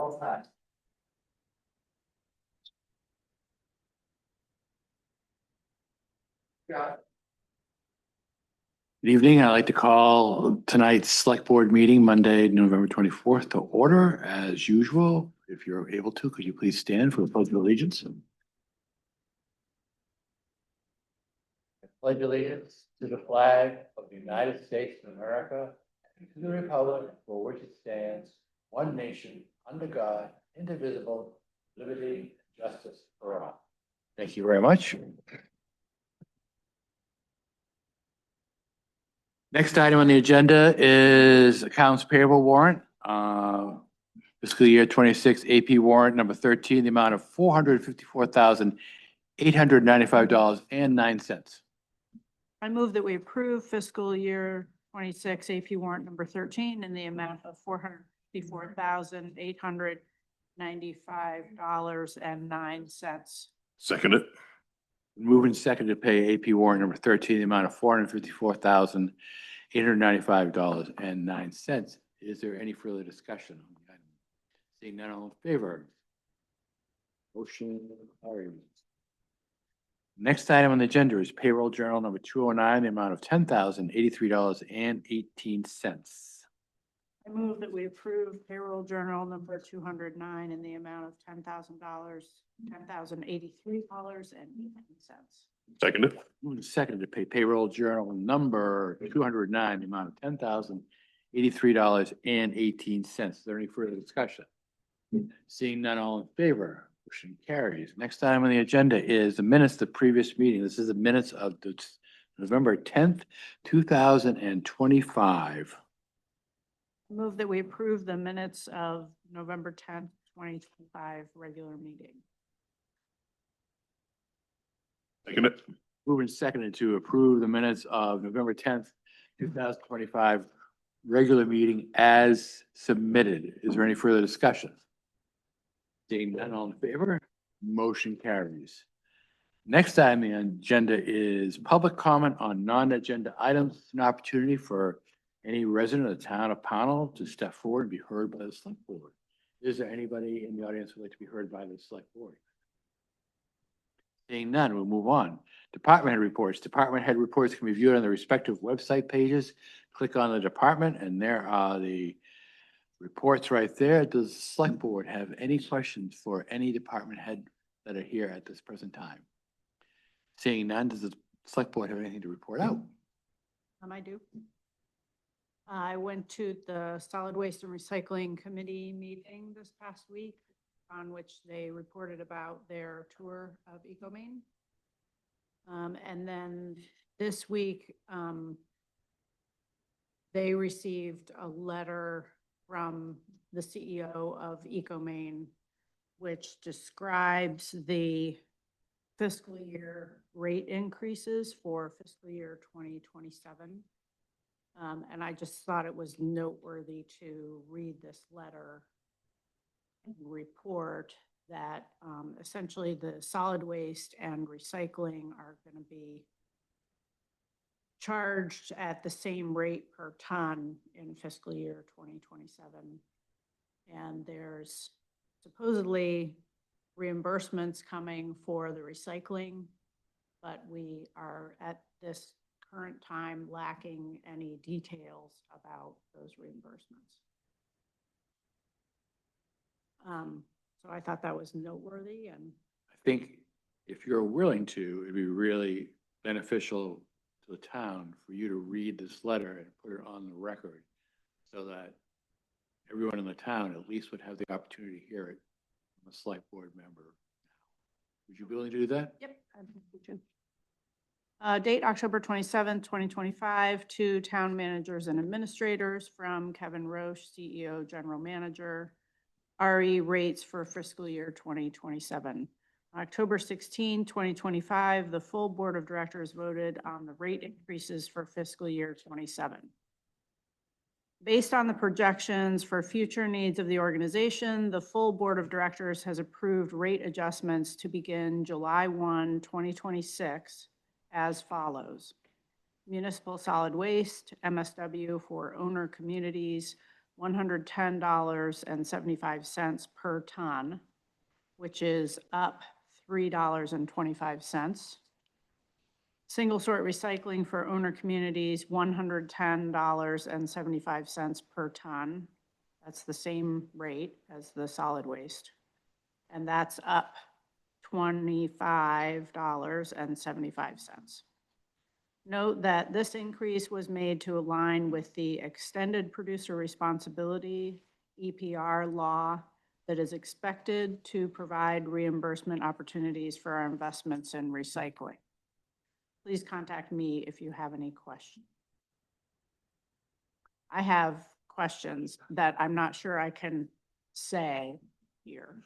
all set. Got it. Good evening. I'd like to call tonight's select board meeting, Monday, November 24th, to order as usual. If you're able to, could you please stand for the pledge of allegiance? I pledge allegiance to the flag of the United States of America and to the republic for which it stands, one nation, under God, indivisible, liberty and justice for all. Thank you very much. Next item on the agenda is accounts payable warrant, fiscal year 26 AP warrant number 13, the amount of $454,895.09. I move that we approve fiscal year 26 AP warrant number 13 in the amount of $454,895.09. Second it. Moving second to pay AP warrant number 13, the amount of $454,895.09. Is there any further discussion on the item? Seeing none, all in favor? Motion carries. Next item on the agenda is payroll journal number 209, the amount of $10,083.18. I move that we approve payroll journal number 209 in the amount of $10,083.18. Second it. Moving second to pay payroll journal number 209, the amount of $10,083.18. Is there any further discussion? Seeing none, all in favor? Motion carries. Next item on the agenda is the minutes of the previous meeting. This is the minutes of the November 10th, 2025. Move that we approve the minutes of November 10th, 2025 regular meeting. Second it. Moving seconded to approve the minutes of November 10th, 2025 regular meeting as submitted. Is there any further discussion? Seeing none, all in favor? Motion carries. Next item on the agenda is public comment on non-agenda items. An opportunity for any resident of the town of Pownell to step forward and be heard by the select board. Is there anybody in the audience who would like to be heard by the select board? Seeing none, we'll move on. Department head reports. Department head reports can be viewed on the respective website pages. Click on the department and there are the reports right there. Does the select board have any questions for any department head that are here at this present time? Seeing none, does the select board have anything to report out? I do. I went to the Solid Waste and Recycling Committee meeting this past week, on which they reported about their tour of EcoMaine. And then this week, they received a letter from the CEO of EcoMaine, which describes the fiscal year rate increases for fiscal year 2027. And I just thought it was noteworthy to read this letter and report that essentially the solid waste and recycling are going to be charged at the same rate per ton in fiscal year 2027. And there's supposedly reimbursements coming for the recycling, but we are at this current time lacking any details about those reimbursements. So I thought that was noteworthy. And I think if you're willing to, it'd be really beneficial to the town for you to read this letter and put it on the record so that everyone in the town at least would have the opportunity to hear it from a select board member. Would you be willing to do that? yep, I think we should. Date October 27, 2025, to town managers and administrators from Kevin Roche, CEO, General Manager. RE rates for fiscal year 2027. October 16, 2025, the full board of directors voted on the rate increases for fiscal year 27. Based on the projections for future needs of the organization, the full board of directors has approved rate adjustments to begin July 1, 2026 as follows. Municipal solid waste, MSW for owner communities, $110.75 per ton, which is up $3.25. Single sort recycling for owner communities, $110.75 per ton. That's the same rate as the solid waste. And that's up $25.75. Note that this increase was made to align with the extended producer responsibility EPR law that is expected to provide reimbursement opportunities for our investments in recycling. Please contact me if you have any questions. I have questions that I'm not sure I can say here.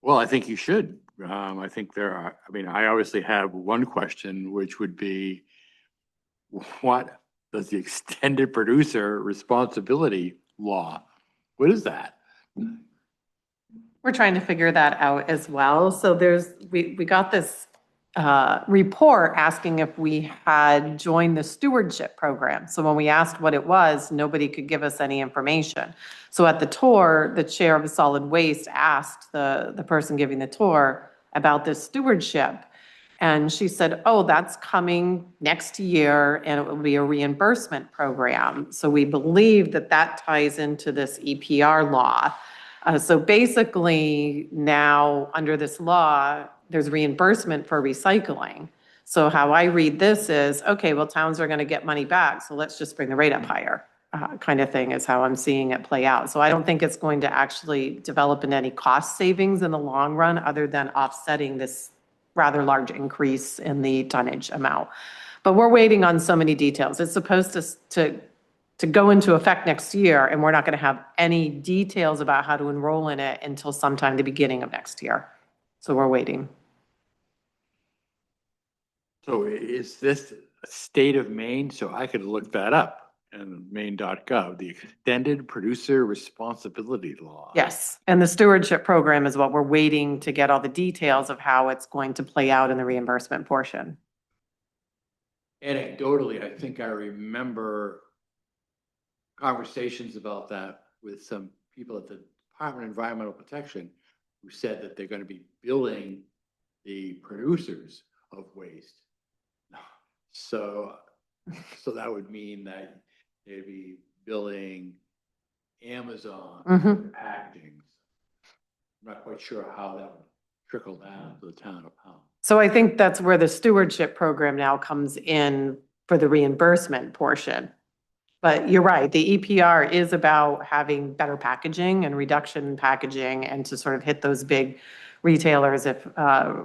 Well, I think you should. I think there are, I mean, I obviously have one question, which would be, what does the extended producer responsibility law, what is that? We're trying to figure that out as well. So we got this report asking if we had joined the stewardship program. So when we asked what it was, nobody could give us any information. So at the tour, the chair of solid waste asked the person giving the tour about this stewardship. And she said, oh, that's coming next year and it will be a reimbursement program. So we believe that that ties into this EPR law. So basically now under this law, there's reimbursement for recycling. So how I read this is, okay, well, towns are going to get money back, so let's just bring the rate up higher, kind of thing is how I'm seeing it play out. So I don't think it's going to actually develop in any cost savings in the long run, other than offsetting this rather large increase in the tonnage amount. But we're waiting on so many details. It's supposed to go into effect next year, and we're not going to have any details about how to enroll in it until sometime the beginning of next year. So we're waiting. So is this a state of Maine? So I could look that up in maine.gov, the extended producer responsibility law. Yes, and the stewardship program is what we're waiting to get all the details of how it's going to play out in the reimbursement portion. Anecdotally, I think I remember conversations about that with some people at the Department of Environmental Protection who said that they're going to be billing the producers of waste. So that would mean that they'd be billing Amazon for packaging. I'm not quite sure how that would trickle down to the town of Pownell. So I think that's where the stewardship program now comes in for the reimbursement portion. But you're right, the EPR is about having better packaging and reduction in packaging and to sort of hit those big retailers. If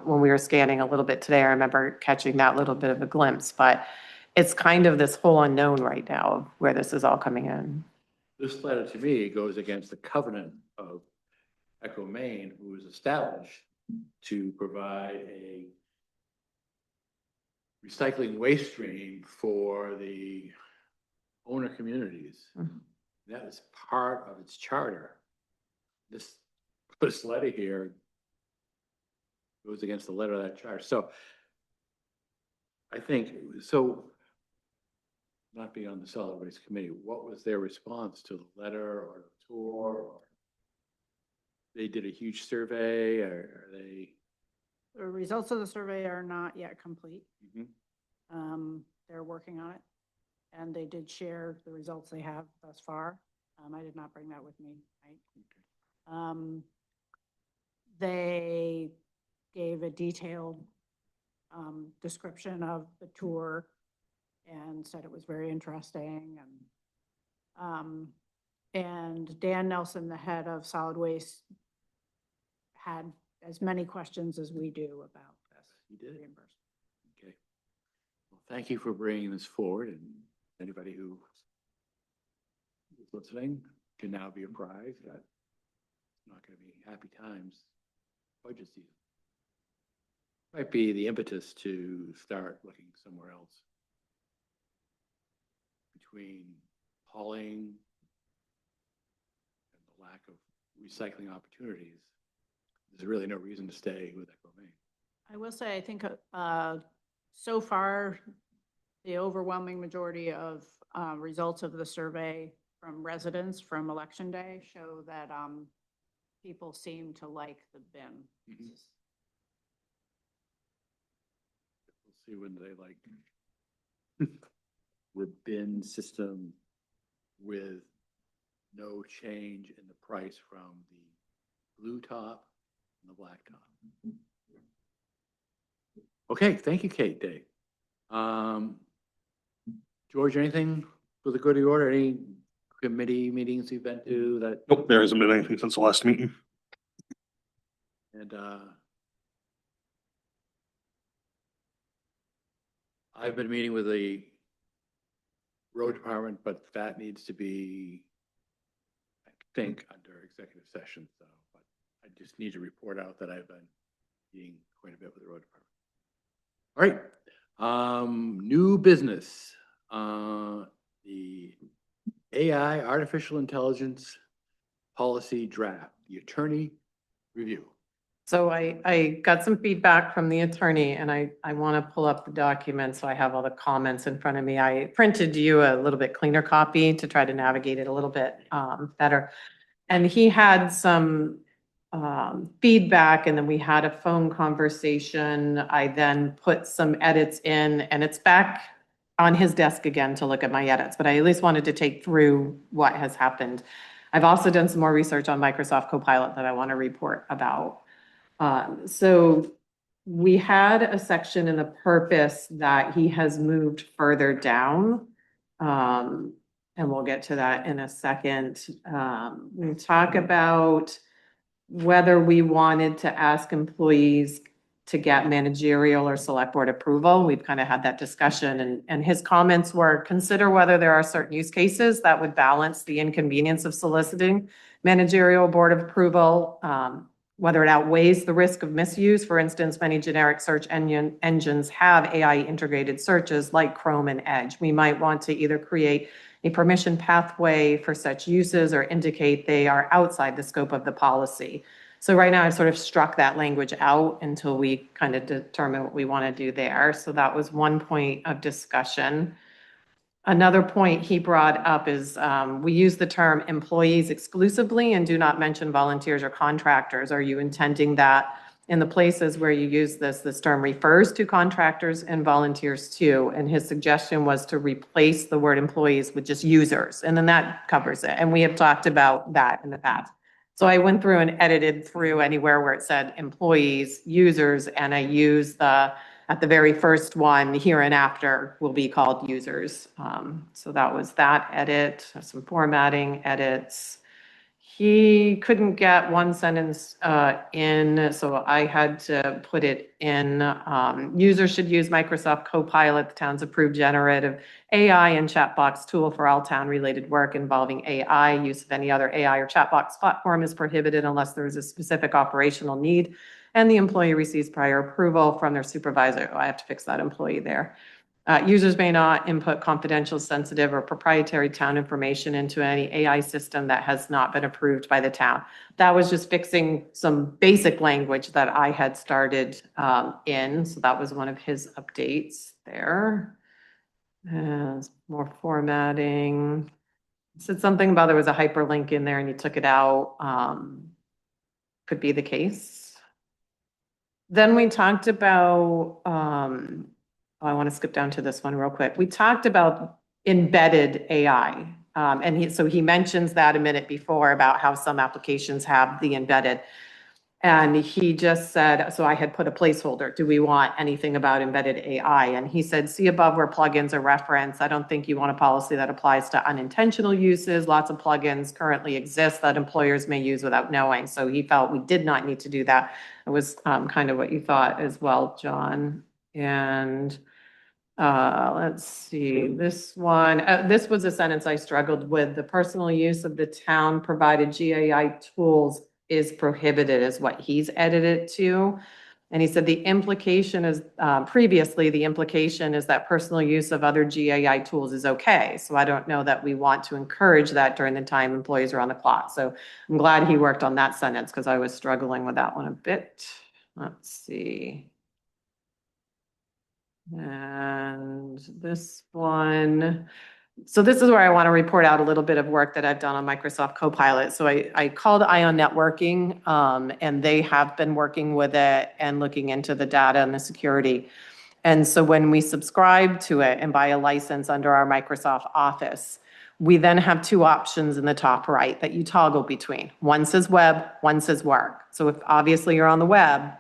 when we were scanning a little bit today, I remember catching that little bit of a glimpse, but it's kind of this whole unknown right now of where this is all coming in. This letter to me goes against the covenant of Echo Maine, who was established to provide a recycling waste stream for the owner communities. That is part of its charter. This letter here goes against the letter of that charter. So I think, not being on the solid waste committee, what was their response to the letter or the tour? Or they did a huge survey, or are they? The results of the survey are not yet complete. They're working on it. And they did share the results they have thus far. I did not bring that with me, right? They gave a detailed description of the tour and said it was very interesting. And Dan Nelson, the head of solid waste, had as many questions as we do about He did. reimbursement. Okay. Well, thank you for bringing this forward, and anybody who is listening can now be apprised that it's not going to be happy times budget season. Might be the impetus to start looking somewhere else. Between hauling and the lack of recycling opportunities, there's really no reason to stay with Echo Maine. I will say, I think so far, the overwhelming majority of results of the survey from residents from Election Day show that people seem to like the bin. Mhm. We'll see when they like the bin system with no change in the price from the blue top and the black top. Okay, thank you, Kate, Dave. George, anything for the good of the order? Any committee meetings you've been to that? Nope, there hasn't been anything since the last meeting. And, I've been meeting with the road department, but that needs to be, I think, under executive session, so, but I just need to report out that I've been meeting quite a bit with the road department. All right, new business, the AI, artificial intelligence policy draft, the attorney review. So I got some feedback from the attorney and I want to pull up the document so I have all the comments in front of me. I printed you a little bit cleaner copy to try to navigate it a little bit better. And he had some feedback and then we had a phone conversation. I then put some edits in and it's back on his desk again to look at my edits, but I at least wanted to take through what has happened. I've also done some more research on Microsoft Copilot that I want to report about. So we had a section in the purpose that he has moved further down. And we'll get to that in a second. We talk about whether we wanted to ask employees to get managerial or select board approval. We've kind of had that discussion and his comments were consider whether there are certain use cases that would balance the inconvenience of soliciting managerial board of approval, whether it outweighs the risk of misuse. For instance, many generic search engines have AI integrated searches like Chrome and Edge. We might want to either create a permission pathway for such uses or indicate they are outside the scope of the policy. So right now I've sort of struck that language out until we kind of determine what we want to do there. So that was one point of discussion. Another point he brought up is we use the term employees exclusively and do not mention volunteers or contractors. Are you intending that in the places where you use this term refers to contractors and volunteers too? And his suggestion was to replace the word employees with just users. And then that covers it. And we have talked about that in the past. So I went through and edited through anywhere where it said employees, users, and I used at the very first one, here and after will be called users. So that was that edit, some formatting edits. He couldn't get one sentence in, so I had to put it in. Users should use Microsoft Copilot, the town's approved generative AI and chat box tool for all town-related work involving AI. Use of any other AI or chat box platform is prohibited unless there is a specific operational need and the employee receives prior approval from their supervisor. Oh, I have to fix that employee there. Users may not input confidential, sensitive, or proprietary town information into any AI system that has not been approved by the town. That was just fixing some basic language that I had started in. So that was one of his updates there. And more formatting. It said something about there was a hyperlink in there and you took it out. Could be the case. Then we talked about, I want to skip down to this one real quick. We talked about embedded AI. And so he mentions that a minute before about how some applications have the embedded. And he just said, so I had put a placeholder. Do we want anything about embedded AI? And he said, see above where plugins are referenced. I don't think you want a policy that applies to unintentional uses. Lots of plugins currently exist that employers may use without knowing. So he felt we did not need to do that. It was kind of what you thought as well, John. And let's see, this one, this was a sentence I struggled with. The personal use of the town provided GAI tools is prohibited is what he's edited to. And he said the implication is, previously, the implication is that personal use of other GAI tools is okay. So I don't know that we want to encourage that during the time employees are on the clock. So I'm glad he worked on that sentence because I was struggling with that one a bit. Let's see. And this one, So this is where I want to report out a little bit of work that I've done on Microsoft Copilot. So I called Ion Networking, and they have been working with it and looking into the data and the security. And so when we subscribe to it and buy a license under our Microsoft Office, we then have two options in the top right that you toggle between. One says web, one says work. So if obviously you're on the web,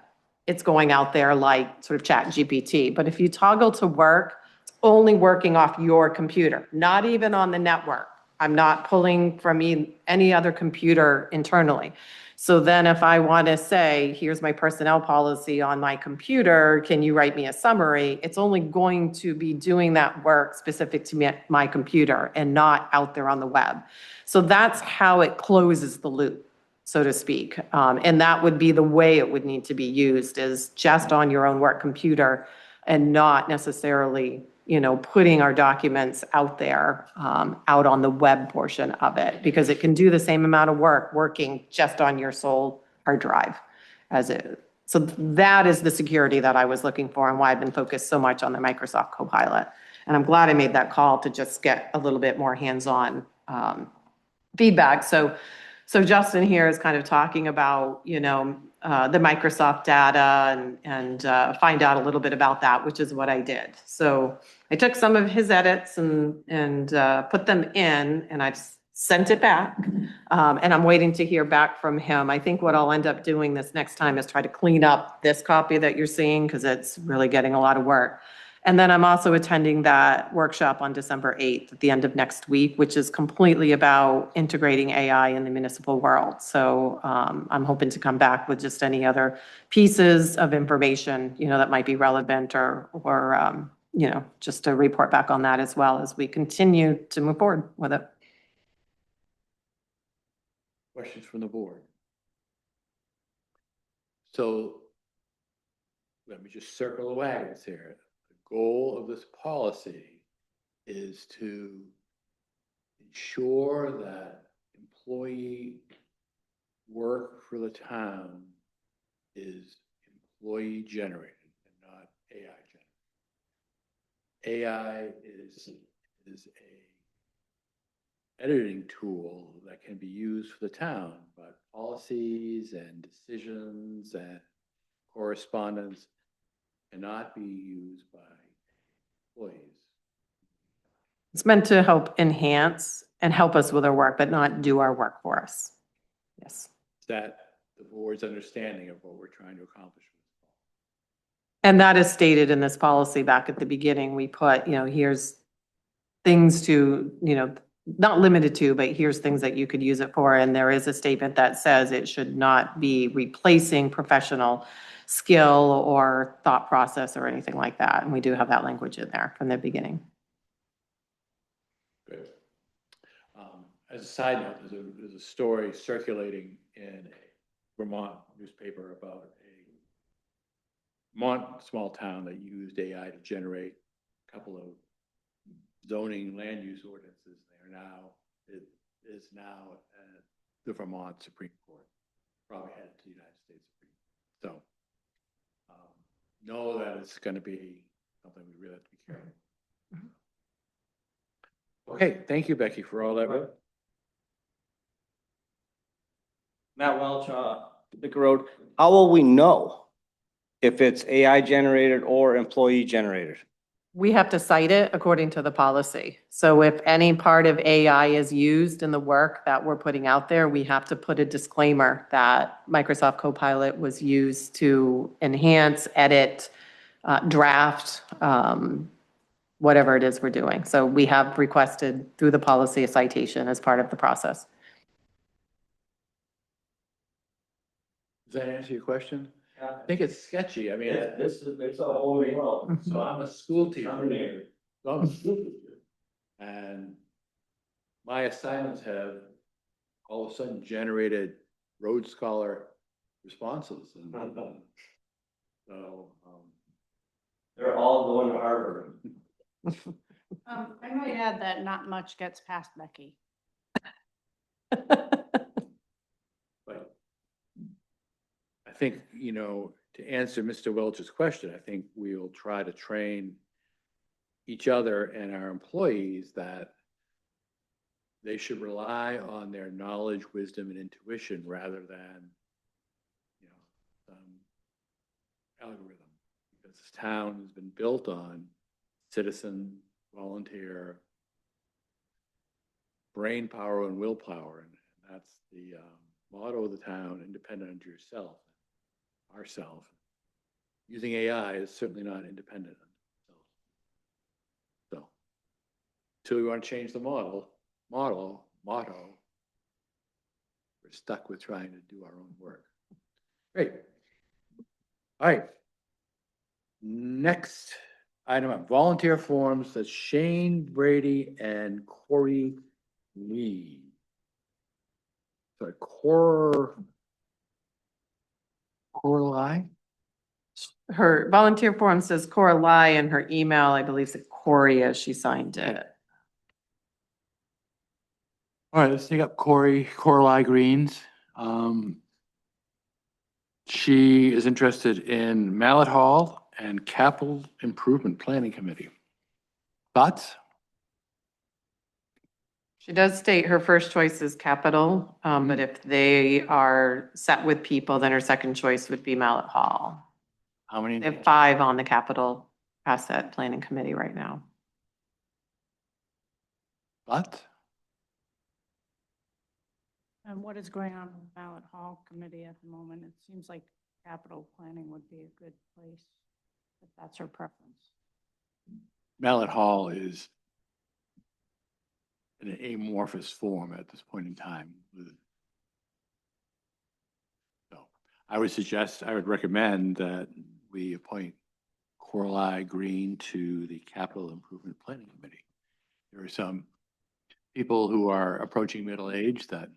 it's going out there like sort of Chat GPT. But if you toggle to work, it's only working off your computer, not even on the network. I'm not pulling from any other computer internally. So then if I want to say, here's my personnel policy on my computer, can you write me a summary? It's only going to be doing that work specific to my computer and not out there on the web. So that's how it closes the loop, so to speak. And that would be the way it would need to be used, is just on your own work computer and not necessarily, putting our documents out there, out on the web portion of it, because it can do the same amount of work working just on your sole hard drive as it. So that is the security that I was looking for and why I've been focused so much on the Microsoft Copilot. And I'm glad I made that call to just get a little bit more hands-on feedback. So Justin here is kind of talking about, the Microsoft data and find out a little bit about that, which is what I did. So I took some of his edits and put them in, and I've sent it back. And I'm waiting to hear back from him. I think what I'll end up doing this next time is try to clean up this copy that you're seeing, because it's really getting a lot of work. And then I'm also attending that workshop on December 8th at the end of next week, which is completely about integrating AI in the municipal world. So I'm hoping to come back with just any other pieces of information, that might be relevant or just to report back on that as well as we continue to move forward with it. Questions from the board? So let me just circle the wagons here. The goal of this policy is to ensure that employee work for the town is employee generated and not AI generated. AI is a editing tool that can be used for the town, but policies and decisions and correspondence cannot be used by employees. It's meant to help enhance and help us with our work, but not do our work for us. Yes. Is that the board's understanding of what we're trying to accomplish? And that is stated in this policy back at the beginning. We put, here's things to, not limited to, but here's things that you could use it for. And there is a statement that says it should not be replacing professional skill or thought process or anything like that. And we do have that language in there from the beginning. Good. As a side note, there's a story circulating in a Vermont newspaper about a Vermont small town that used AI to generate a couple of zoning land use ordinances. It is now at the Vermont Supreme Court, probably headed to the United States Supreme Court. So know that it's going to be something we really have to be careful. Okay, thank you, Becky, for all that work. Matt Welch, Dicker Road. How will we know if it's AI generated or employee generated? We have to cite it according to the policy. So if any part of AI is used in the work that we're putting out there, we have to put a disclaimer that Microsoft Copilot was used to enhance, edit, draft, whatever it is we're doing. So we have requested through the policy a citation as part of the process. Does that answer your question? I think it's sketchy. I mean, it's a whole world. so I'm a school teacher. So I'm a school teacher. And my assignments have all of a sudden generated Rhodes Scholar responses. And so, They're all going to Harvard. I might add that not much gets past Becky. but I think, to answer Mr. Welch's question, I think we'll try to train each other and our employees that they should rely on their knowledge, wisdom, and intuition rather than, you know, some algorithm. Because this town has been built on citizen, volunteer, brain power and willpower, and that's the motto of the town, independent unto yourself, ourself. Using AI is certainly not independent. So, till we want to change the motto, we're stuck with trying to do our own work. Great. All right. Next item up, volunteer forms, that's Shane Brady and Corey Lee. Sorry, Coralie? Her volunteer form says Coralie, and her email, I believe, is Corey as she signed it. All right, let's take up Coralie Greens. She is interested in Mallet Hall and Capital Improvement Planning Committee. Thoughts? She does state her first choice is capital, but if they are set with people, then her second choice would be Mallet Hall. How many? They have 5 on the capital asset planning committee right now. Thoughts? And what is going on with the ballot hall committee at the moment? It seems like capital planning would be a good place, if that's her preference. Mallet Hall is in an amorphous form at this point in time. So I would recommend that we appoint Coralie Green to the Capital Improvement Planning Committee. There are some people who are approaching middle age that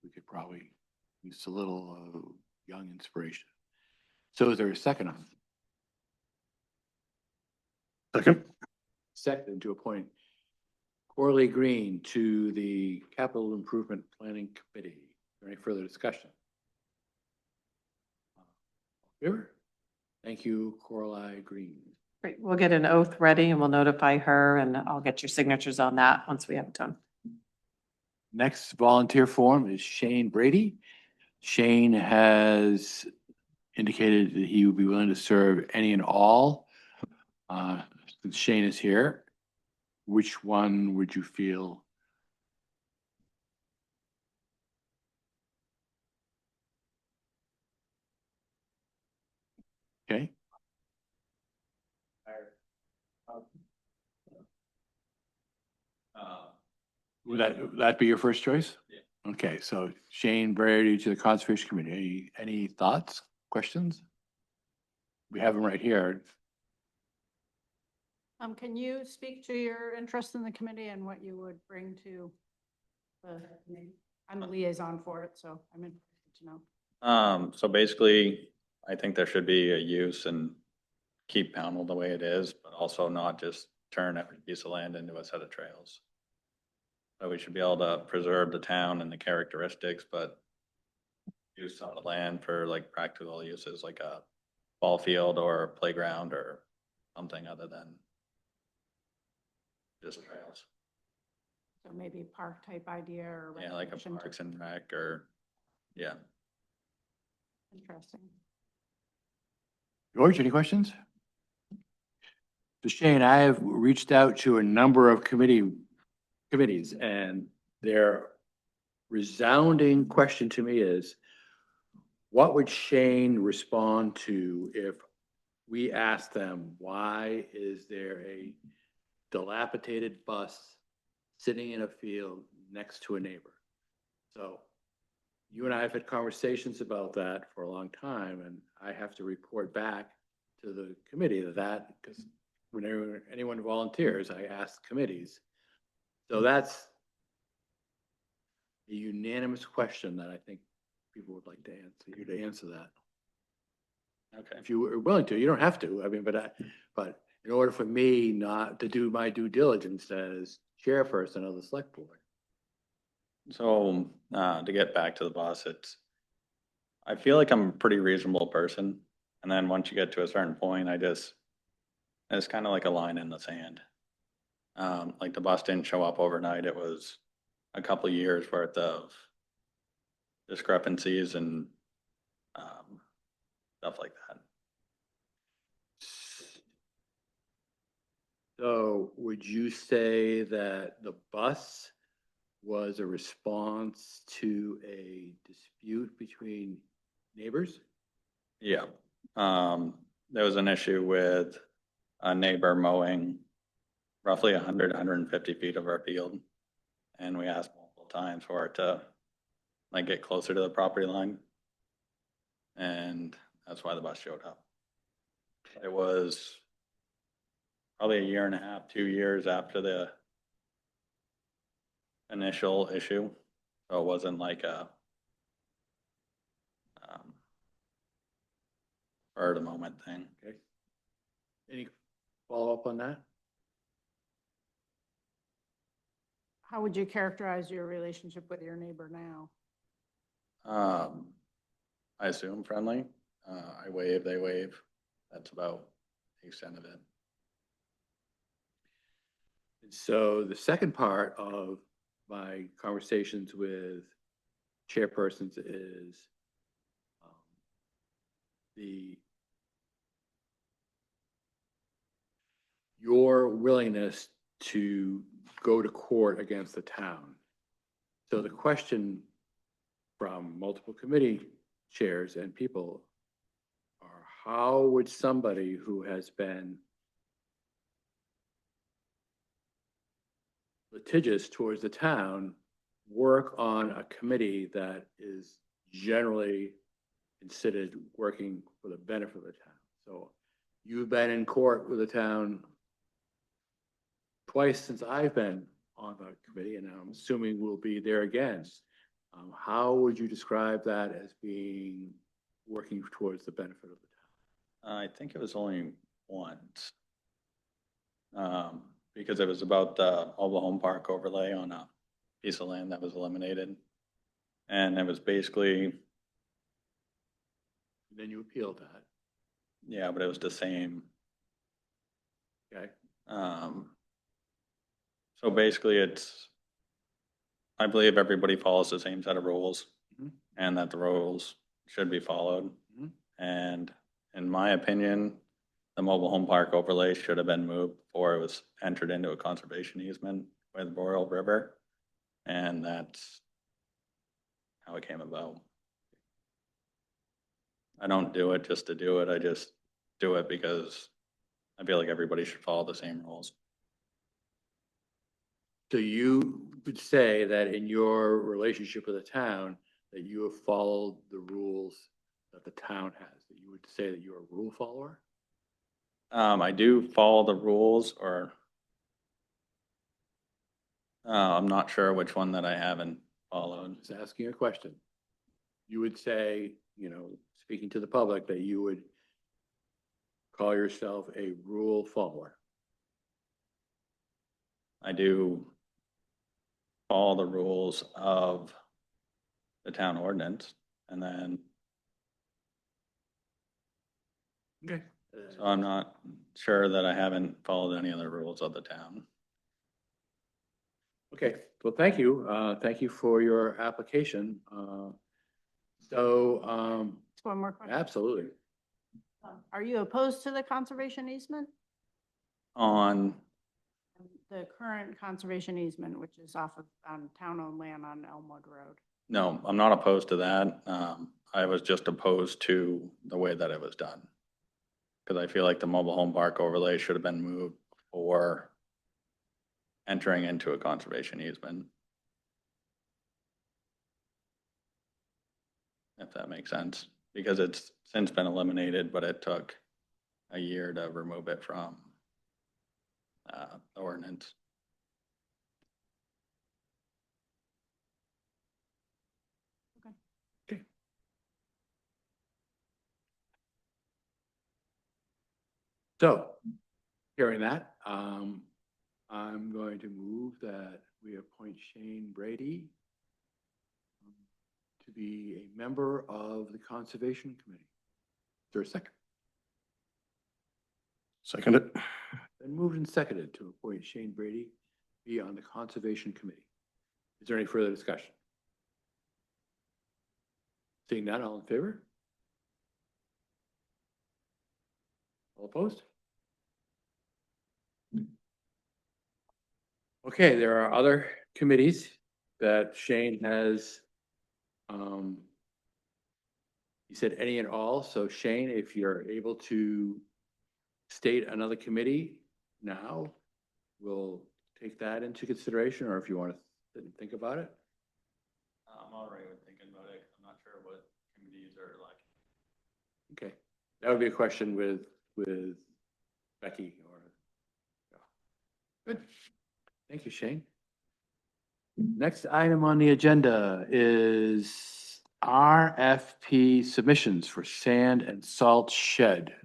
we could probably use a little young inspiration. So is there a second on? Second. Second to appoint Coralie Green to the Capital Improvement Planning Committee. Is there any further discussion? Favor? Thank you, Coralie Green. Great, we'll get an oath ready and we'll notify her, and I'll get your signatures on that once we have it done. Next volunteer form is Shane Brady. Shane has indicated that he would be willing to serve any and all. Since Shane is here, which one would you feel? Okay. Would that be your first choice? Yeah. Okay, so Shane Brady to the Conservation Committee. Any thoughts, questions? We have him right here. Can you speak to your interest in the committee and what you would bring to the committee? I'm the liaison for it, so I'm interested to know. So basically, I think there should be a use and keep Pownell the way it is, but also not just turn every piece of land into a set of trails. So we should be able to preserve the town and the characteristics, but use some of the land for like practical uses, like a ball field or playground or something other than just trails. So maybe a park type idea or. Yeah, like a recreation Parks type. and Rec or, yeah. Interesting. George, any questions? So Shane, I have reached out to a number of committees, and their resounding question to me is, what would Shane respond to if we asked them, why is there a dilapidated bus sitting in a field next to a neighbor? So you and I have had conversations about that for a long time, and I have to report back to the committee that, because whenever anyone volunteers, I ask committees. So that's a unanimous question that I think people would like to answer, you to answer that. Okay. If you are willing to, you don't have to, I mean, but in order for me not to do my due diligence as chairperson of the select board. So, to get back to the boss, I feel like I'm a pretty reasonable person. And then once you get to a certain point, it's kind of like a line in the sand. Like the bus didn't show up overnight. It was a couple of years worth of discrepancies and stuff like that. So would you say that the bus was a response to a dispute between neighbors? Yeah. There was an issue with a neighbor mowing roughly 150 feet of our field. And we asked multiple times for it to like get closer to the property line. And that's why the bus showed up. It was probably a year and a half, 2 years after the initial issue. So it wasn't like a spur of the moment thing. Okay. Any follow-up on that? How would you characterize your relationship with your neighbor now? I assume friendly. I wave, they wave. That's about the extent of it. So the second part of my conversations with chairpersons is your willingness to go to court against the town. So the question from multiple committee chairs and people are, how would somebody who has been litigious towards the town work on a committee that is generally considered working for the benefit of the town? So you've been in court with the town twice since I've been on the committee, and I'm assuming we'll be there again. How would you describe that as being working towards the benefit of the town? I think it was only once. Because it was about the mobile home park overlay on a piece of land that was eliminated. And it was basically, Then you appealed that. yeah, but it was the same. Okay. So basically I believe everybody follows the same set of rules Mhm. and that the rules should be followed. Mhm. And in my opinion, the mobile home park overlay should have been moved before it was entered into a conservation easement with Boreal River. And that's how it came about. I don't do it just to do it. I just do it because I feel like everybody should follow the same rules. So you would say that in your relationship with the town, that you have followed the rules that the town has, that you would say that you're a rule follower? I do follow the rules, or I'm not sure which one that I haven't followed. Just asking a question. You would say, speaking to the public, that you would call yourself a rule follower. I do follow the rules of the town ordinance, and then, Okay. so I'm not sure that I haven't followed any of the rules of the town. Okay, well, thank you. Thank you for your application. Just one more question. Absolutely. Are you opposed to the conservation easement? On, The current conservation easement, which is off of town-owned land on Elmwood Road? no, I'm not opposed to that. I was just opposed to the way that it was done. Because I feel like the mobile home park overlay should have been moved before entering into a conservation easement. If that makes sense, because it's since been eliminated, but it took a year to remove it from the ordinance. So, hearing that, I'm going to move that we appoint Shane Brady to be a member of the Conservation Committee. Is there a second? Second it. Been moved and seconded to appoint Shane Brady be on the Conservation Committee. Is there any further discussion? Seeing none, all in favor? All opposed? Okay, there are other committees that Shane has, he said any and all, so Shane, if you're able to state another committee now, we'll take that into consideration, or if you want to sit and think about it. I'm already thinking about it. I'm not sure what committees are like. Okay, that would be a question with Becky or. Yeah. Good. Thank you, Shane. Next item on the agenda is RFP submissions for sand and salt shed.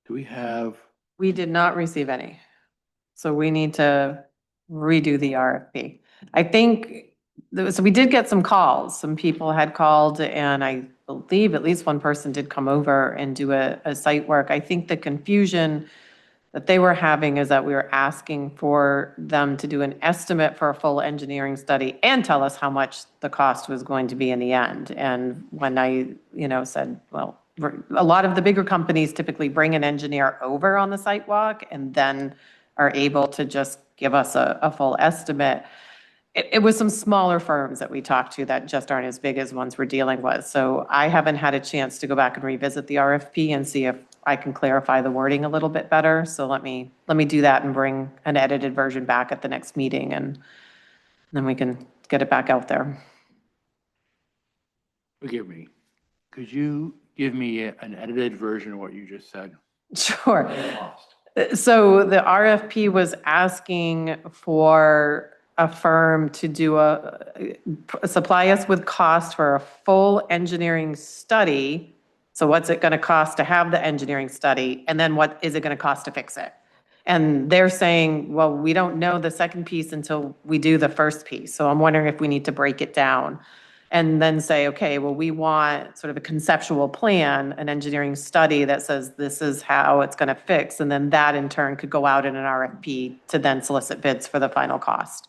Do we have, We did not receive any. So we need to redo the RFP. I think, so we did get some calls. Some people had called and I believe at least one person did come over and do a site work. I think the confusion that they were having is that we were asking for them to do an estimate for a full engineering study and tell us how much the cost was going to be in the end. And when I, said, well, a lot of the bigger companies typically bring an engineer over on the site walk and then are able to just give us a full estimate. It was some smaller firms that we talked to that just aren't as big as ones we're dealing with. So I haven't had a chance to go back and revisit the RFP and see if I can clarify the wording a little bit better. So let me do that and bring an edited version back at the next meeting and then we can get it back out there. forgive me, could you give me an edited version of what you just said? Sure. I'm lost. So the RFP was asking for a firm to do supply us with cost for a full engineering study. So what's it going to cost to have the engineering study? And then what is it going to cost to fix it? And they're saying, well, we don't know the second piece until we do the first piece. So I'm wondering if we need to break it down and then say, okay, well, we want sort of a conceptual plan, an engineering study that says this is how it's going to fix. And then that in turn could go out in an RFP to then solicit bids for the final cost.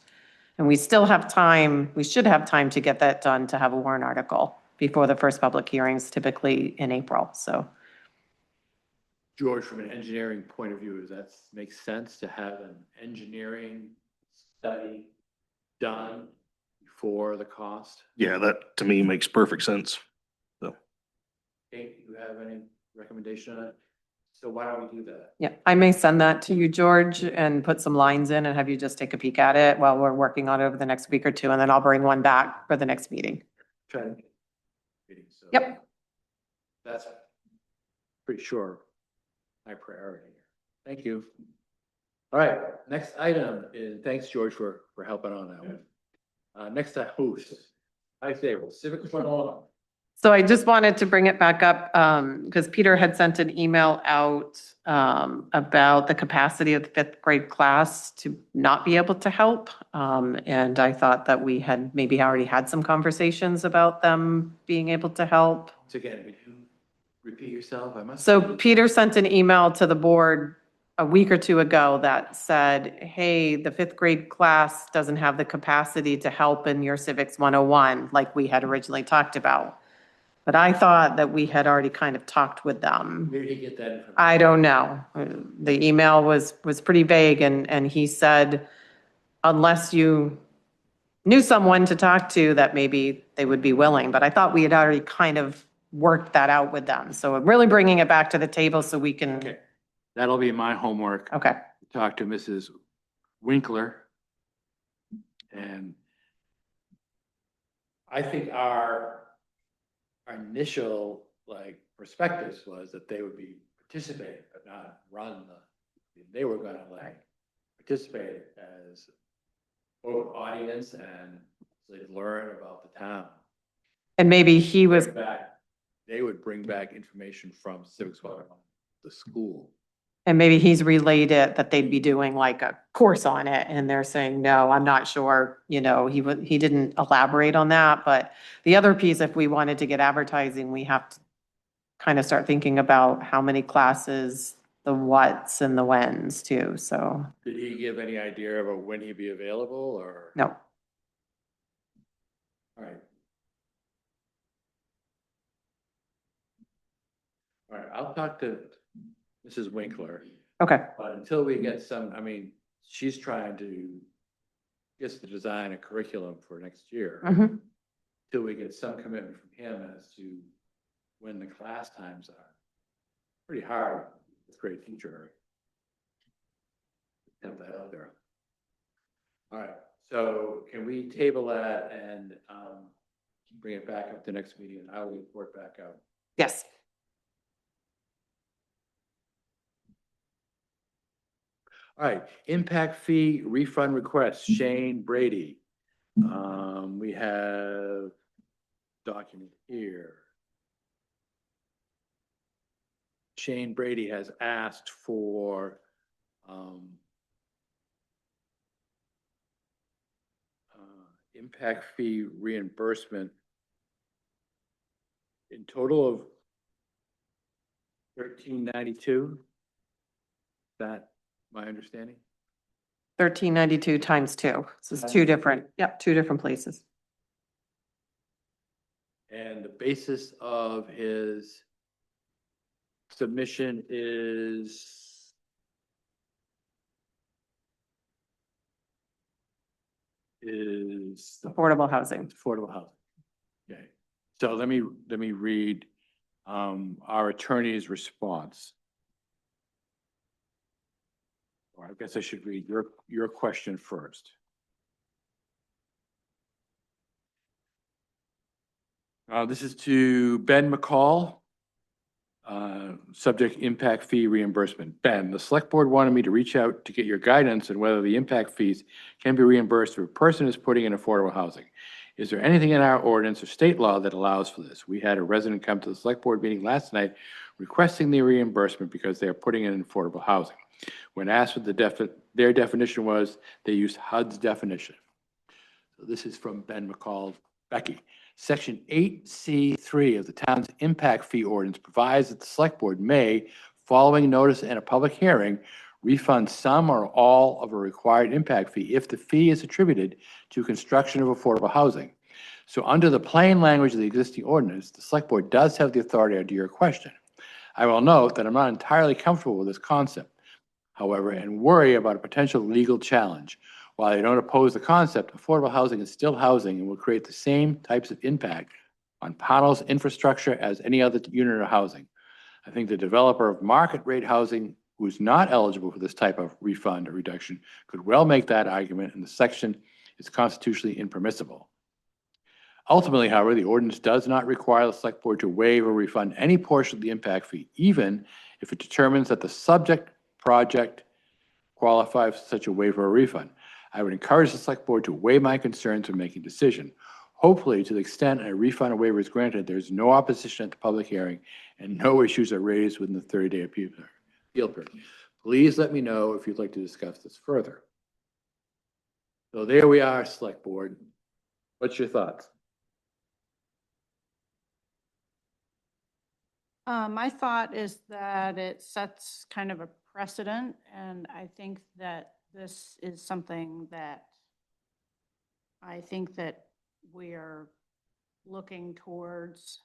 And we still have time, we should have time to get that done to have a warrant article before the first public hearings, typically in April, so. George, from an engineering point of view, does that make sense to have an engineering study done before the cost? Yeah, that to me makes perfect sense. Kate, do you have any recommendation on it? So why don't we do that? Yeah, I may send that to you, George, and put some lines in and have you just take a peek at it while we're working on it over the next week or two, and then I'll bring one back for the next meeting. Try to. So Yep. That's pretty sure my priority here. Thank you. All right, next item is, thanks, George, for helping on that one. Next time, I say, Civic 101. So I just wanted to bring it back up because Peter had sent an email out about the capacity of the fifth grade class to not be able to help. And I thought that we had maybe already had some conversations about them being able to help. So again, would you repeat yourself? I must. So Peter sent an email to the board a week or two ago that said, hey, the fifth grade class doesn't have the capacity to help in your Civics 101 like we had originally talked about. But I thought that we had already kind of talked with them. Where did he get that information? I don't know. The email was pretty vague and he said, unless you knew someone to talk to, that maybe they would be willing. But I thought we had already kind of worked that out with them. So I'm really bringing it back to the table so we can, Okay, that'll be my homework. okay. Talk to Mrs. Winkler. And I think our initial perspectives was that they would be participating, but not run they were gonna participate as both audience and they'd learn about the town. And maybe he was, They would bring back information from Civics 101, the school. and maybe he's relayed it that they'd be doing like a course on it and they're saying, no, I'm not sure, he didn't elaborate on that. But the other piece, if we wanted to get advertising, we have to kind of start thinking about how many classes the whats and the whens too, so, Did he give any idea about when he'd be available or? no. All right. All right, I'll talk to Mrs. Winkler, Okay, but until we get some, I mean, she's trying to get to design a curriculum for next year. mhm. Till we get some commitment from him as to when the class times are. Pretty hard with grade teacher. Have that out there. All right, so can we table that and bring it back up to next meeting and I will report back out. Yes. All right, impact fee refund request, Shane Brady. We have document here. Shane Brady has asked for impact fee reimbursement in total of $13.92. That my understanding? 1392 times 2. This is two different, yep, two different places. And the basis of his submission is Affordable housing. affordable housing. Okay, so let me read our attorney's response. Or I guess I should read your question first. This is to Ben McCall. Subject impact fee reimbursement. Ben, the select board wanted me to reach out to get your guidance on whether the impact fees can be reimbursed if a person is putting in affordable housing. Is there anything in our ordinance or state law that allows for this? We had a resident come to the select board meeting last night requesting the reimbursement because they are putting in affordable housing. When asked what their definition was, they used HUD's definition. So this is from Ben McCall. Becky. Section 8C3 of the town's impact fee ordinance provides that the select board may, following notice and a public hearing, refund some or all of a required impact fee if the fee is attributed to construction of affordable housing. So under the plain language of the existing ordinance, the select board does have the authority to your question. I will note that I'm not entirely comfortable with this concept, however, and worry about a potential legal challenge. While I don't oppose the concept, affordable housing is still housing and will create the same types of impact on Pownell's infrastructure as any other unit of housing. I think the developer of market rate housing who is not eligible for this type of refund or reduction could well make that argument, and the section is constitutionally impermissible. Ultimately, however, the ordinance does not require the select board to waive or refund any portion of the impact fee, even if it determines that the subject project qualifies for such a waiver or refund. I would encourage the select board to weigh my concerns when making a decision. Hopefully, to the extent a refund or waiver is granted, there's no opposition at the public hearing and no issues are raised within the 30-day appeal period. Please let me know if you'd like to discuss this further. So there we are, select board. What's your thoughts? My thought is that it sets kind of a precedent, and I think that this is something that I think that we are looking towards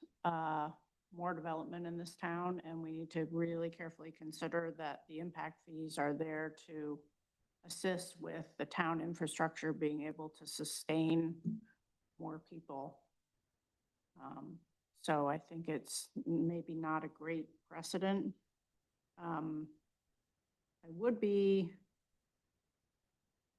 more development in this town, and we need to really carefully consider that the impact fees are there to assist with the town infrastructure being able to sustain more people. So I think it's maybe not a great precedent. I would be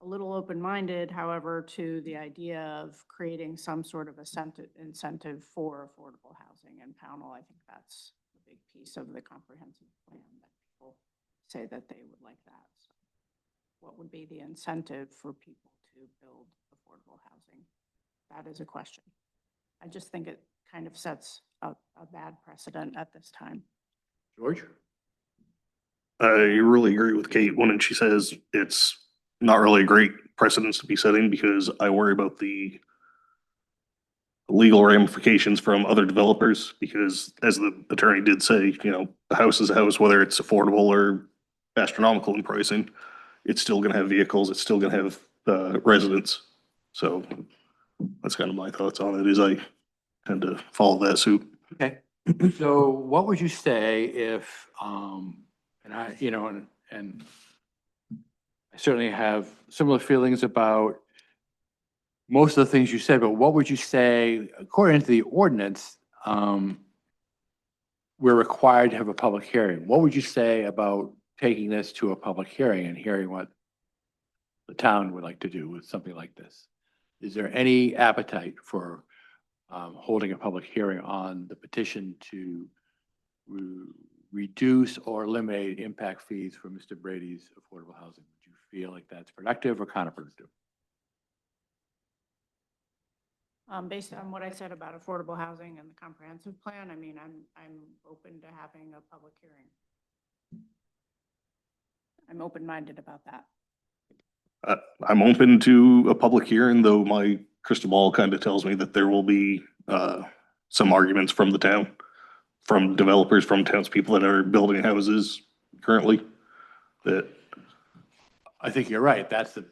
a little open-minded, however, to the idea of creating some sort of incentive for affordable housing in Pownell. I think that's a big piece of the comprehensive plan that people say that they would like that. So what would be the incentive for people to build affordable housing? That is a question. I just think it kind of sets a bad precedent at this time. George? I really agree with Kate when she says it's not really a great precedence to be setting because I worry about the legal ramifications from other developers, because as the attorney did say, you know, a house is a house, whether it's affordable or astronomical in pricing, it's still gonna have vehicles, it's still gonna have, residents. So that's kind of my thoughts on it, is I tend to follow that suit. Okay, so what would you say if, and I, you know, and I certainly have similar feelings about most of the things you said, but what would you say, according to the ordinance, we're required to have a public hearing. What would you say about taking this to a public hearing and hearing what the town would like to do with something like this? Is there any appetite for holding a public hearing on the petition to reduce or eliminate impact fees for Mr. Brady's affordable housing? Would you feel like that's productive or counterproductive? Based on what I said about affordable housing and the comprehensive plan, I mean, I'm open to having a public hearing. I'm open-minded about that. I'm open to a public hearing, though my crystal ball kind of tells me that there will be, some arguments from the town, from developers, from townspeople that are building houses currently, that, I think you're right. That's the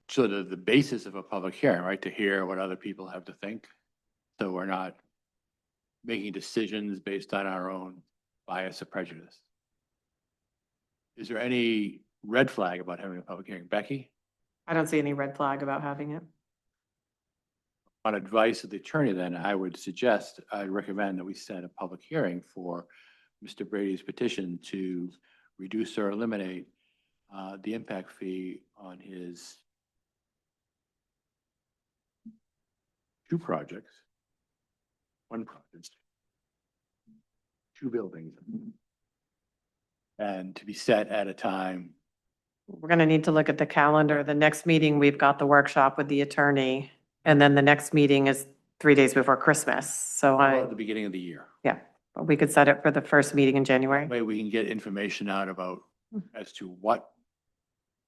sort of the basis of a public hearing, right? To hear what other people have to think. So we're not making decisions based on our own bias or prejudice. Is there any red flag about having a public hearing? Becky? I don't see any red flag about having it. On advice of the attorney, then I would suggest, I recommend that we set a public hearing for Mr. Brady's petition to reduce or eliminate the impact fee on his two projects, one project, two buildings, and to be set at a time. We're going to need to look at the calendar. The next meeting, we've got the workshop with the attorney. And then the next meeting is 3 days before Christmas. So At the beginning of the year. we could set it for the first meeting in January. Way we can get information out about as to what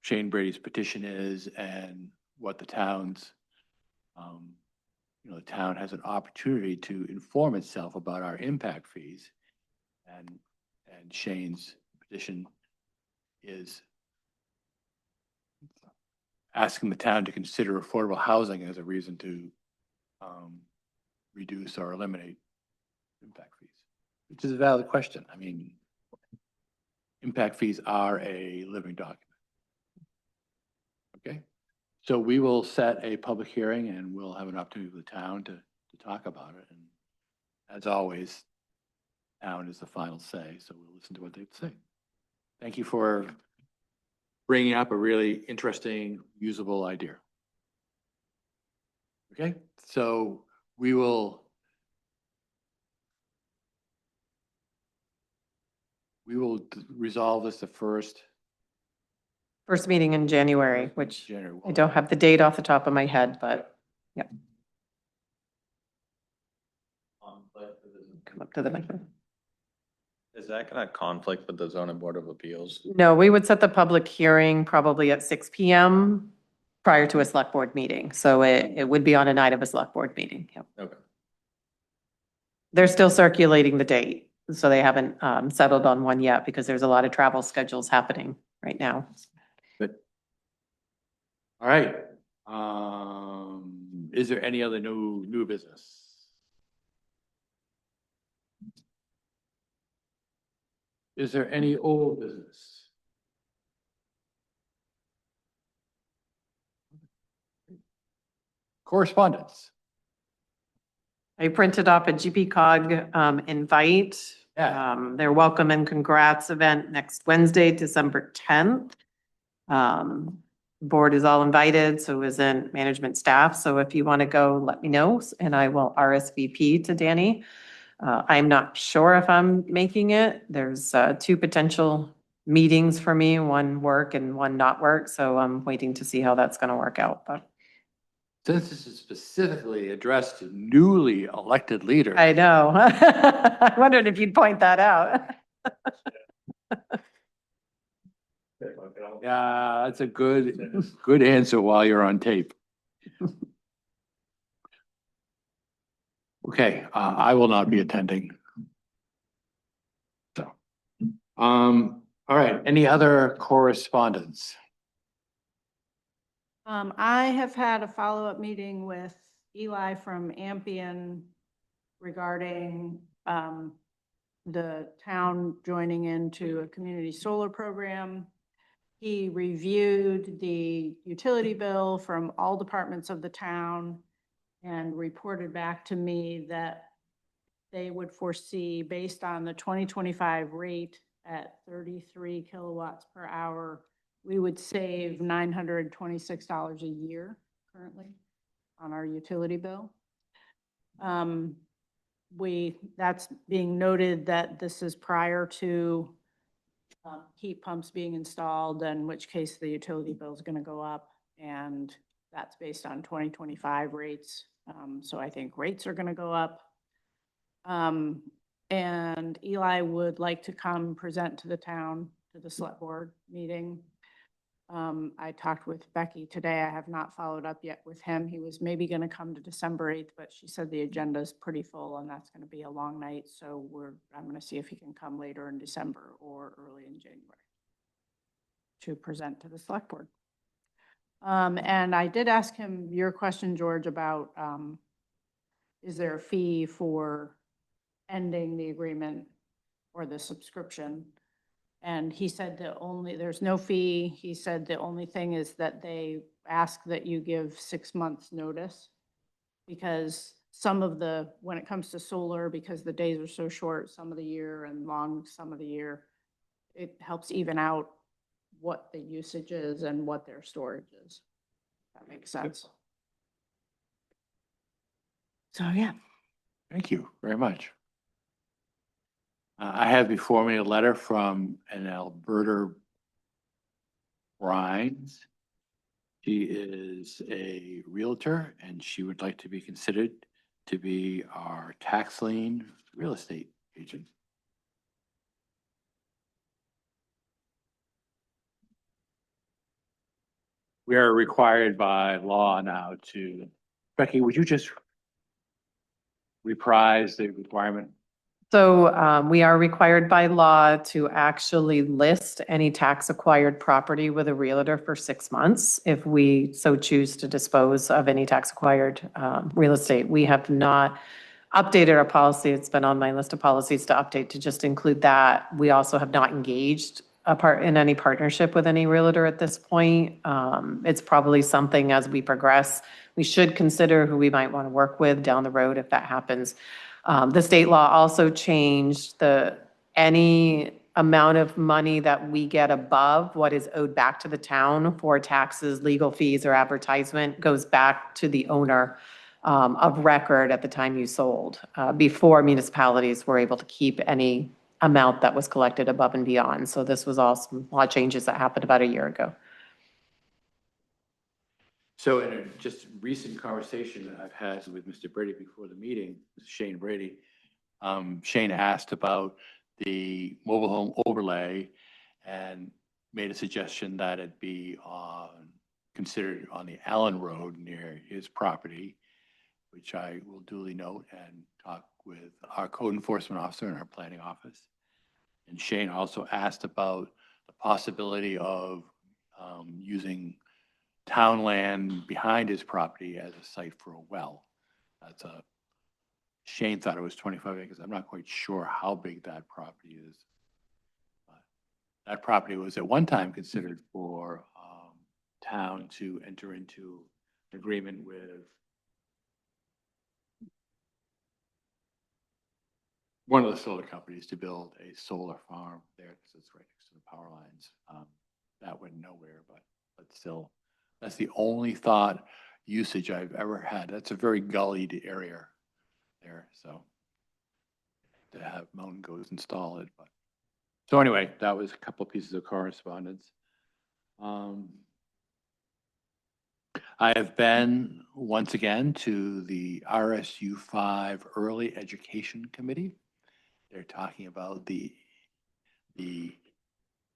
Shane Brady's petition is and what the town's, the town has an opportunity to inform itself about our impact fees. And Shane's petition is asking the town to consider affordable housing as a reason to reduce or eliminate impact fees, which is a valid question. I mean, impact fees are a living document. Okay, so we will set a public hearing and we'll have an opportunity for the town to talk about it. And as always, town is the final say, so we'll listen to what they say. Thank you for bringing up a really interesting, usable idea. Okay, so we will resolve this the first First meeting in January, which January. I don't have the date off the top of my head, but come up to the microphone. Is that gonna conflict with the zoning board of appeals? No, we would set the public hearing probably at 6 PM prior to a select board meeting. So it would be on a night of a select board meeting. Yep. Okay. They're still circulating the date, so they haven't settled on one yet because there's a lot of travel schedules happening right now. Good. All right. Is there any other new business? Is there any old business? Correspondence? I printed off a GP cog invite. Yeah. Their welcome and congrats event next Wednesday, December 10th. Board is all invited, so isn't management staff. So if you want to go, let me know and I will RSVP to Danny. I'm not sure if I'm making it. There's 2 potential meetings for me, one work and one not work. So I'm waiting to see how that's going to work out, but. Since this is specifically addressed to newly elected leaders. I know. I wondered if you'd point that out. Yeah, that's a good answer while you're on tape. Okay, I will not be attending. So, all right, any other correspondence? I have had a follow-up meeting with Eli from Ampian regarding the town joining into a community solar program. He reviewed the utility bill from all departments of the town and reported back to me that they would foresee, based on the 2025 rate at 33 kilowatts per hour, we would save $926 a year currently on our utility bill. That's being noted that this is prior to heat pumps being installed, in which case the utility bill is going to go up, and that's based on 2025 rates. So I think rates are going to go up. And Eli would like to come present to the town, to the select board meeting. I talked with Becky today. I have not followed up yet with him. He was maybe going to come to December 8th, but she said the agenda is pretty full and that's going to be a long night. So I'm going to see if he can come later in December or early in January to present to the select board. And I did ask him your question, George, about is there a fee for ending the agreement or the subscription? And he said there's no fee. He said the only thing is that they ask that you give 6 months notice, because when it comes to solar, because the days are so short some of the year and long some of the year, it helps even out what the usage is and what their storage is. That makes sense. So, yeah. Thank you very much. I have before me a letter from an Alberta Rhines. She is a Realtor and she would like to be considered to be our tax lien real estate agent. We are required by law now to, Becky, would you just reprise the requirement? So we are required by law to actually list any tax acquired property with a realtor for 6 months if we so choose to dispose of any tax acquired real estate. We have not updated our policy. It's been on my list of policies to update to just include that. We also have not engaged in any partnership with any realtor at this point. It's probably something as we progress, we should consider who we might want to work with down the road if that happens. The state law also changed any amount of money that we get above what is owed back to the town for taxes, legal fees, or advertisement goes back to the owner of record at the time you sold. Before, municipalities were able to keep any amount that was collected above and beyond. So this was all some law changes that happened about a year ago. So in a just recent conversation that I've had with Mr. Brady before the meeting, Shane Brady, Shane asked about the mobile home overlay and made a suggestion that it be considered on the Allen Road near his property, which I will duly note and talk with our code enforcement officer and our planning office. And Shane also asked about the possibility of using town land behind his property as a site for a well. Shane thought it was 25 acres. I'm not quite sure how big that property is. But that property was at one time considered for town to enter into agreement with one of the solar companies to build a solar farm there because it's right next to the power lines. That went nowhere, but still, that's the only thought usage I've ever had. That's a very gullied area there, so to have Mountain Goats install it. But so anyway, that was a couple pieces of correspondence. I have been once again to the RSU 5 Early Education Committee. They're talking about the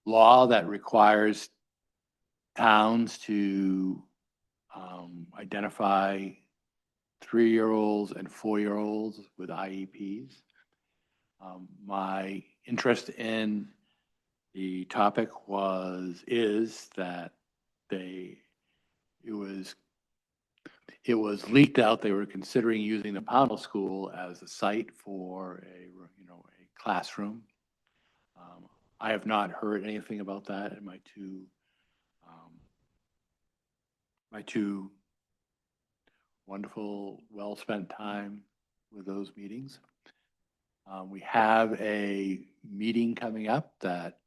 law that requires towns to identify 3-year-olds and 4-year-olds with IEPs. My interest in the topic is that it was leaked out, they were considering using the Pownell School as a site for a classroom. I have not heard anything about that in my two wonderful, well-spent time with those meetings. We have a meeting coming up that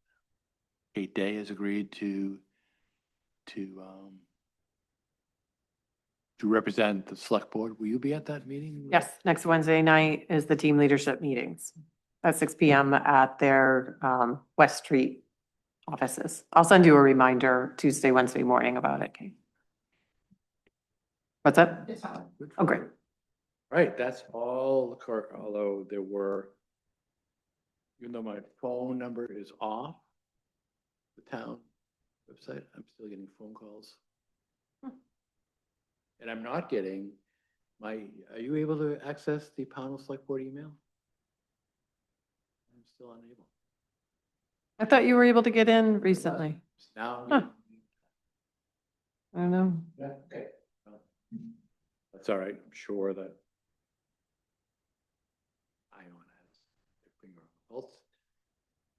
Kate Day has agreed to represent the select board. Will you be at that meeting? Yes, next Wednesday night is the team leadership meetings at 6 PM at their West Street offices. I'll send you a reminder Tuesday, Wednesday morning about it, Kate. What's that? Oh, great. Right, that's all, although even though my phone number is off the town website, I'm still getting phone calls. And I'm not getting are you able to access the Pownell Select Board email? I'm still unable. I thought you were able to get in recently. Now. Huh. I don't know. Yeah, okay. That's all right, I'm sure that. I don't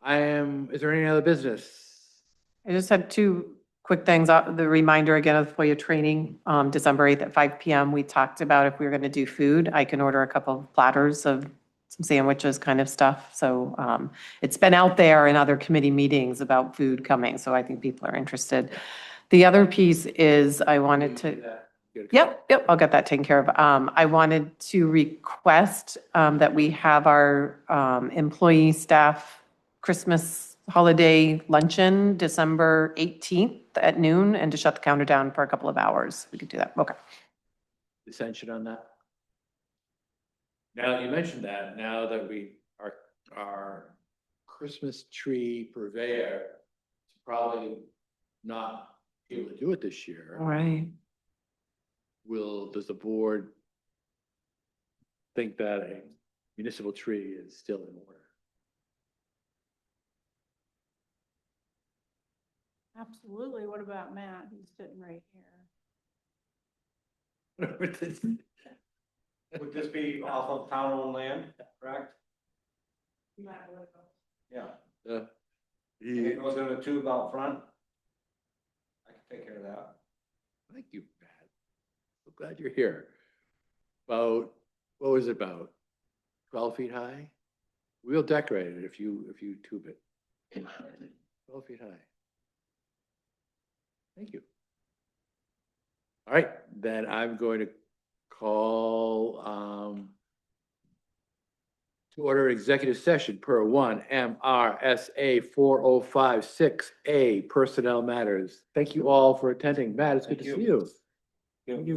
have. Is there any other business? I just had two quick things. The reminder again of FOIA training, December 8th at 5 PM. We talked about if we were going to do food, I can order a couple of platters of some sandwiches kind of stuff. So it's been out there in other committee meetings about food coming, so I think people are interested. The other piece is I wanted to. Yep, I'll get that taken care of. I wanted to request that we have our employee staff Christmas holiday luncheon, December 18th at noon, and to shut the counter down for a couple of hours. We could do that. Okay. Dissension on that? Now that you mentioned that, now that our Christmas tree purveyor is probably not able to do it this year. All right. Does the board think that a municipal tree is still in order? Absolutely. What about Matt? He's sitting right here. Would this be off of town-owned land, correct? Yeah. It goes in a tube out front. I can take care of that. Thank you, Matt. So glad you're here. What was it about? 12 feet high? We'll decorate it if you tube it. 12 feet high. Thank you. All right, then I'm going to call to order executive session per 1 MRSA 4056A personnel matters. Thank you all for attending. Matt, it's good to Thank see you. you. Thank you.